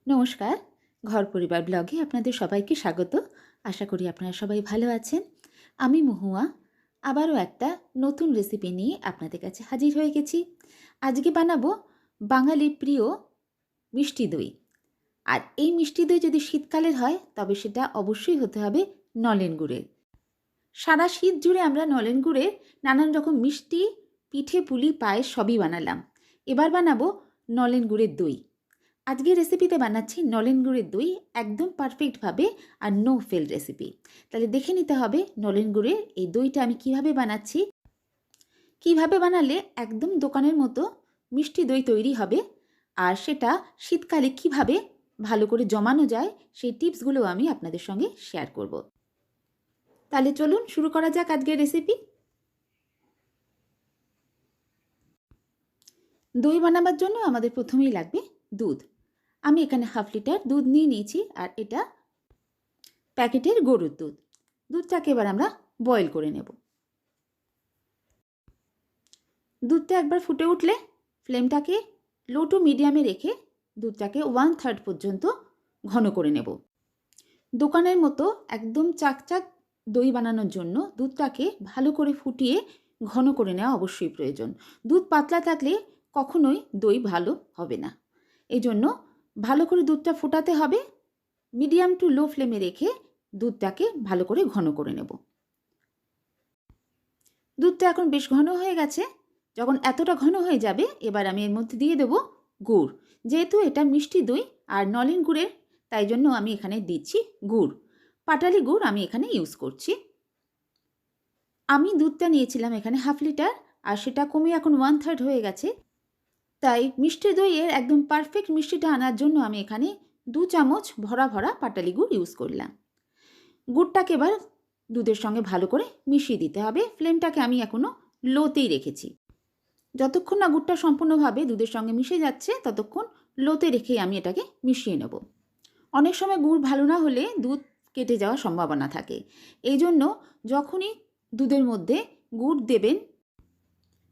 নমস্কার, ঘর পরিবার ব্লগে আপনাদের সবাইকে স্বাগত। আশা করি আপনারা সবাই ভালো আছেন। আমি মহুয়া আবারও একটা নতুন রেসিপি নিয়ে আপনাদের কাছে হাজির হয়ে গেছি। আজকে বানাবো বাঙালির প্রিয় মিষ্টি দই। আর এই মিষ্টি দই যদি শীতকালের হয় তবে সেটা অবশ্যই হতে হবে নলেন গুড়ের। সারা শীত জুড়ে আমরা নলেন গুড়ের নানান রকম মিষ্টি, পিঠে, পুলি, পায়েস সবই বানালাম। এবার বানাবো নলেন গুড়ের দই। আজকের রেসিপিতে বানাচ্ছি নলেন গুড়ের দই, একদম পারফেক্টভাবে আর নো ফেল রেসিপি। তাহলে দেখে নিতে হবে নলেন গুড়ের এই দইটা আমি কিভাবে বানাচ্ছি। কিভাবে বানালে একদম দোকানের মতো মিষ্টি দই তৈরি হবে, আর সেটা শীতকালে কিভাবে ভালো করে জমানো যায় সেই টিপসগুলো আমি আপনাদের সঙ্গে শেয়ার করব। তাহলে চলুন শুরু করা যাক আজকের রেসিপি। দই বানাবার জন্য আমাদের প্রথমেই লাগবে দুধ। আমি এখানে 1/2 লিটার দুধ নিয়ে নিয়েছি, আর এটা প্যাকেটের গরুর দুধ। দুধটাকে এবার আমরা বয়েল করে নেব। দুধটা একবার ফুটে উঠলে ফ্লেমটাকে লো টু মিডিয়ামে রেখে দুধটাকে 1/3 পর্যন্ত ঘন করে নেব। দোকানের মতো একদম চাকচাক দই বানানোর জন্য দুধটাকে ভালো করে ফুটিয়ে ঘন করে নেওয়া অবশ্যই প্রয়োজন। দুধ পাতলা থাকলে কখনোই দই ভালো হবে না। এই জন্য ভালো করে দুধটা ফোটাতে হবে। মিডিয়াম টু লো ফ্লেমে রেখে দুধটাকে ভালো করে ঘন করে নেব। দুধটা এখন বেশ ঘন হয়ে গেছে। যখন এতটা ঘন হয়ে যাবে এবার আমি এর মধ্যে দিয়ে দেব গুড়। যেহেতু এটা মিষ্টি দই আর নলেন গুড়ের, তাই জন্য আমি এখানে দিচ্ছি গুড়। পাটালি গুড় আমি এখানে ইউজ করছি। আমি দুধটা নিয়েছিলাম এখানে 1/2 লিটার, আর সেটা কমে এখন 1/3 হয়ে গেছে। তাই মিষ্টি দইয়ের একদম পারফেক্ট মিষ্টিটা আনার জন্য আমি এখানে 2 চামচ ভরা ভরা পাটালি গুড় ইউজ করলাম। গুড়টাকে এবার দুধের সঙ্গে ভালো করে মিশিয়ে দিতে হবে। ফ্লেমটাকে আমি এখনও লোতেই রেখেছি। যতক্ষণ না গুড়টা সম্পূর্ণভাবে দুধের সঙ্গে মিশে যাচ্ছে ততক্ষণ লোতে রেখেই আমি এটাকে মিশিয়ে নেব। অনেক সময় গুড় ভালো না হলে দুধ কেটে যাওয়ার সম্ভাবনা থাকে। এই জন্য যখনই দুধের মধ্যে গুড় দেবেন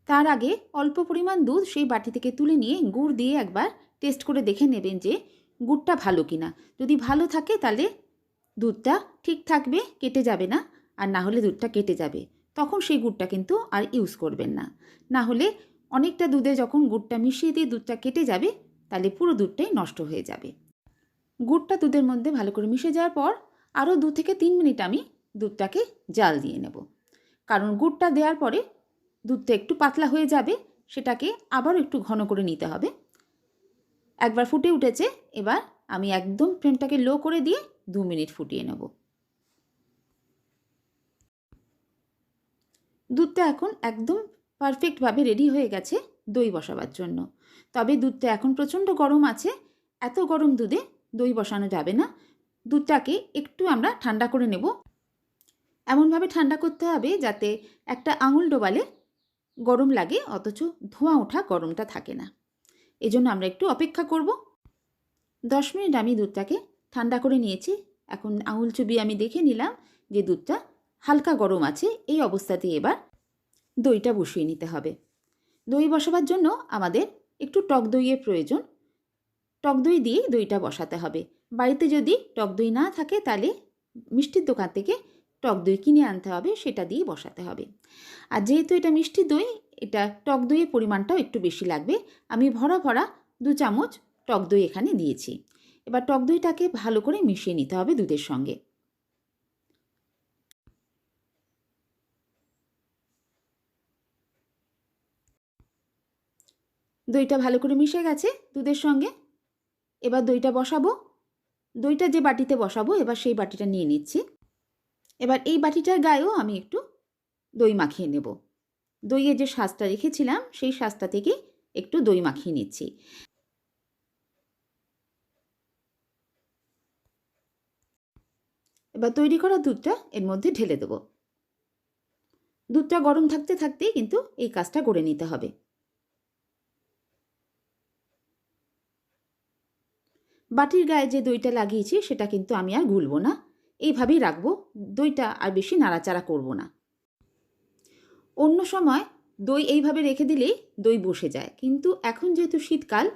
তার আগে অল্প পরিমাণ দুধ সেই বাটি থেকে তুলে নিয়ে গুড় দিয়ে একবার টেস্ট করে দেখে নেবেন যে গুড়টা ভালো কিনা। যদি ভালো থাকে তাহলে দুধটা ঠিক থাকবে, কেটে যাবে না। আর না হলে দুধটা কেটে যাবে, তখন সেই গুড়টা কিন্তু আর ইউজ করবেন না। না হলে অনেকটা দুধে যখন গুড়টা মিশিয়ে দিয়ে দুধটা কেটে যাবে তাহলে পুরো দুধটাই নষ্ট হয়ে যাবে। গুড়টা দুধের মধ্যে ভালো করে মিশে যাওয়ার পর আরও 2 থেকে 3 মিনিট আমি দুধটাকে জাল দিয়ে নেব। কারণ গুড়টা দেওয়ার পরে দুধটা একটু পাতলা হয়ে যাবে, সেটাকে আবারও একটু ঘন করে নিতে হবে। একবার ফুটে উঠেছে, এবার আমি একদম ফ্লেমটাকে লো করে দিয়ে 2 মিনিট ফুটিয়ে নেব। দুধটা এখন একদম পারফেক্টভাবে রেডি হয়ে গেছে দই বসাবার জন্য। তবে দুধটা এখন প্রচণ্ড গরম আছে। এত গরম দুধে দই বসানো যাবে না। দুধটাকে একটু আমরা ঠান্ডা করে নেব। এমনভাবে ঠান্ডা করতে হবে যাতে একটা আঙুল ডোবালে গরম লাগে অথচ ধোঁয়া ওঠা গরমটা থাকে না। এজন্য আমরা একটু অপেক্ষা করব। 10 মিনিট আমি দুধটাকে ঠান্ডা করে নিয়েছি। এখন আঙুল চুবিয়ে আমি দেখে নিলাম যে দুধটা হালকা গরম আছে। এই অবস্থাতেই এবার দইটা বসিয়ে নিতে হবে। দই বসাবার জন্য আমাদের একটু টক দইয়ের প্রয়োজন। টক দই দিয়েই দইটা বসাতে হবে। বাড়িতে যদি টক দই না থাকে তাহলে মিষ্টির দোকান থেকে টক দই কিনে আনতে হবে, সেটা দিয়ে বসাতে হবে। আর যেহেতু এটা মিষ্টি দই, এটা টক দইয়ের পরিমাণটাও একটু বেশি লাগবে। আমি ভরা ভরা 2 চামচ টক দই এখানে দিয়েছি। এবার টক দইটাকে ভালো করে মিশিয়ে নিতে হবে দুধের সঙ্গে। দইটা ভালো করে মিশে গেছে দুধের সঙ্গে। এবার দইটা বসাবো। দইটা যে বাটিতে বসাবো এবার সেই বাটিটা নিয়ে নিচ্ছি। এবার এই বাটিটার গায়েও আমি একটু দই মাখিয়ে নেব। দইয়ের যে শাঁসটা রেখেছিলাম সেই শাঁসটা থেকে একটু দই মাখিয়ে নিচ্ছি। এবার তৈরি করা দুধটা এর মধ্যে ঢেলে দেব। দুধটা গরম থাকতে থাকতেই কিন্তু এই কাজটা করে নিতে হবে। বাটির গায়ে যে দইটা লাগিয়েছি সেটা কিন্তু আমি আর গুলবো না, এইভাবেই রাখবো। দইটা আর বেশি নাড়াচাড়া করব না। অন্য সময় দই এইভাবে রেখে দিলেই দই বসে যায়, কিন্তু এখন যেহেতু শীতকাল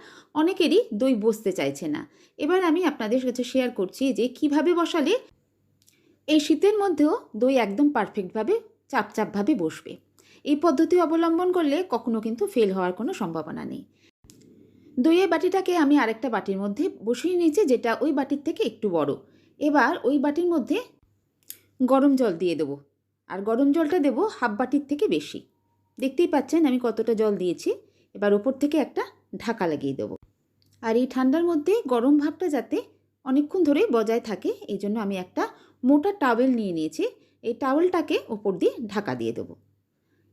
অনেকেরই দই বসতে চাইছে না। এবার আমি আপনাদের কাছে শেয়ার করছি যে কিভাবে বসালে এই শীতের মধ্যেও দই একদম পারফেক্টভাবে চাপচাপভাবে বসবে। এই পদ্ধতি অবলম্বন করলে কখনো কিন্তু ফেল হওয়ার কোনো সম্ভাবনা নেই। দইয়ের বাটিটাকে আমি আরেকটা বাটির মধ্যে বসিয়ে নিয়েছি, যেটা ওই বাটির থেকে একটু বড়। এবার ওই বাটির মধ্যে গরম জল দিয়ে দেবো, আর গরম জলটা দেবো হাফ বাটির থেকে বেশি। দেখতেই পাচ্ছেন আমি কতটা জল দিয়েছি। এবার ওপর থেকে একটা ঢাকা লাগিয়ে দেবো। আর এই ঠান্ডার মধ্যে গরম ভাবটা যাতে অনেকক্ষণ ধরে বজায় থাকে, এই জন্য আমি একটা মোটা টাওয়েল নিয়ে নিয়েছি। এই টাওয়েলটাকে ওপর দিয়ে ঢাকা দিয়ে দেবো।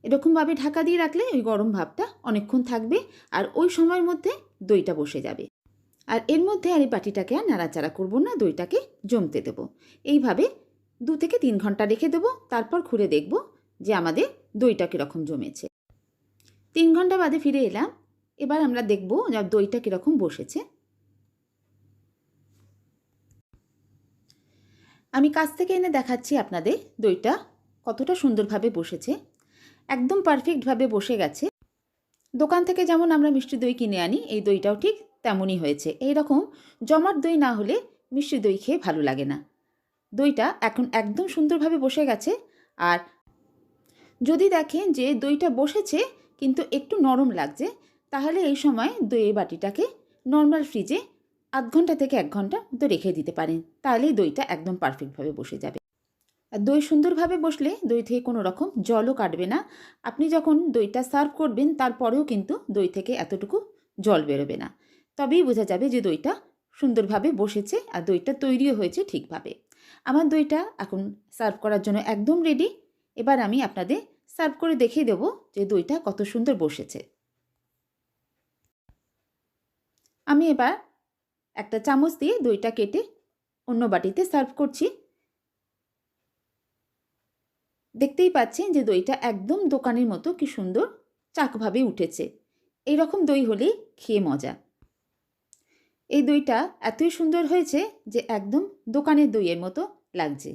এরকমভাবে ঢাকা দিয়ে রাখলে ওই গরম ভাবটা অনেকক্ষণ থাকবে, আর ওই সময়ের মধ্যে দইটা বসে যাবে। আর এর মধ্যে আর এই বাটিটাকে আর নাড়াচাড়া করবো না, দইটাকে জমতে দেবো। এইভাবে 2 থেকে 3 ঘন্টা রেখে দেবো। তারপর খুলে দেখব যে আমাদের দইটা কীরকম জমেছে। 3 ঘন্টা বাদে ফিরে এলাম। এবার আমরা দেখব যে দইটা কীরকম বসেছে। আমি কাছ থেকে এনে দেখাচ্ছি আপনাদের দইটা কতটা সুন্দরভাবে বসেছে। একদম পারফেক্টভাবে বসে গেছে। দোকান থেকে যেমন আমরা মিষ্টি দই কিনে আনি, এই দইটাও ঠিক তেমনই হয়েছে। এই রকম জমাট দই না হলে মিষ্টি দই খেয়ে ভালো লাগে না। দইটা এখন একদম সুন্দরভাবে বসে গেছে। আর যদি দেখেন যে দইটা বসেছে কিন্তু একটু নরম লাগছে, তাহলে এই সময় দইয়ের বাটিটাকে নর্মাল ফ্রিজে আধ ঘন্টা থেকে 1 ঘন্টা মতো রেখে দিতে পারেন। তাহলেই দইটা একদম পারফেক্টভাবে বসে যাবে। আর দই সুন্দরভাবে বসলে দই থেকে কোনো রকম জলও কাটবে না। আপনি যখন দইটা সার্ভ করবেন তারপরেও কিন্তু দই থেকে এতটুকু জল বেরোবে না। তবেই বোঝা যাবে যে দইটা সুন্দরভাবে বসেছে আর দইটা তৈরিও হয়েছে ঠিকভাবে। আমার দইটা এখন সার্ভ করার জন্য একদম রেডি। এবার আমি আপনাদের সার্ভ করে দেখিয়ে দেবো যে দইটা কত সুন্দর বসেছে। আমি এবার একটা চামচ দিয়ে দইটা কেটে অন্য বাটিতে সার্ভ করছি। দেখতেই পাচ্ছেন যে দইটা একদম দোকানের মতো কি সুন্দর চাকভাবে উঠেছে। এই রকম দই হলেই খেয়ে মজা। এই দইটা এতই সুন্দর হয়েছে যে একদম দোকানের দইয়ের মতো লাগছে।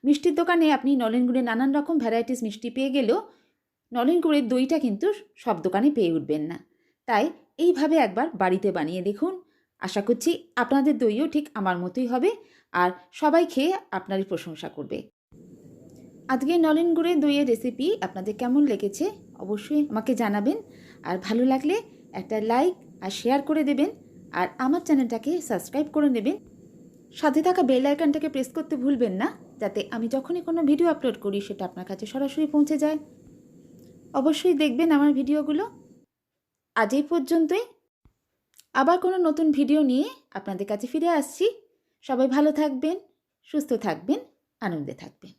মিষ্টির দোকানে আপনি নলেন গুড়ের নানান রকম ভ্যারাইটিস মিষ্টি পেয়ে গেলেও নলেন গুড়ের দইটা কিন্তু সব দোকানে পেয়ে উঠবেন না। তাই এইভাবে একবার বাড়িতে বানিয়ে দেখুন। আশা করছি আপনাদের দইও ঠিক আমার মতোই হবে, আর সবাই খেয়ে আপনারই প্রশংসা করবে। আজকে নলেন গুড়ের দইয়ের রেসিপি আপনাদের কেমন লেগেছে অবশ্যই আমাকে জানাবেন। আর ভালো লাগলে একটা লাইক আর শেয়ার করে দেবেন, আর আমার চ্যানেলটাকে সাবস্ক্রাইব করে নেবেন। সাথে থাকা বেল আইকনটাকে প্রেস করতে ভুলবেন না, যাতে আমি যখনই কোনো ভিডিও আপলোড করি সেটা আপনার কাছে সরাসরি পৌঁছে যায়। অবশ্যই দেখবেন আমার ভিডিওগুলো। আজ এই পর্যন্তই। আবার কোনো নতুন ভিডিও নিয়ে আপনাদের কাছে ফিরে আসছি। সবাই ভালো থাকবেন, সুস্থ থাকবেন, আনন্দে থাকবেন।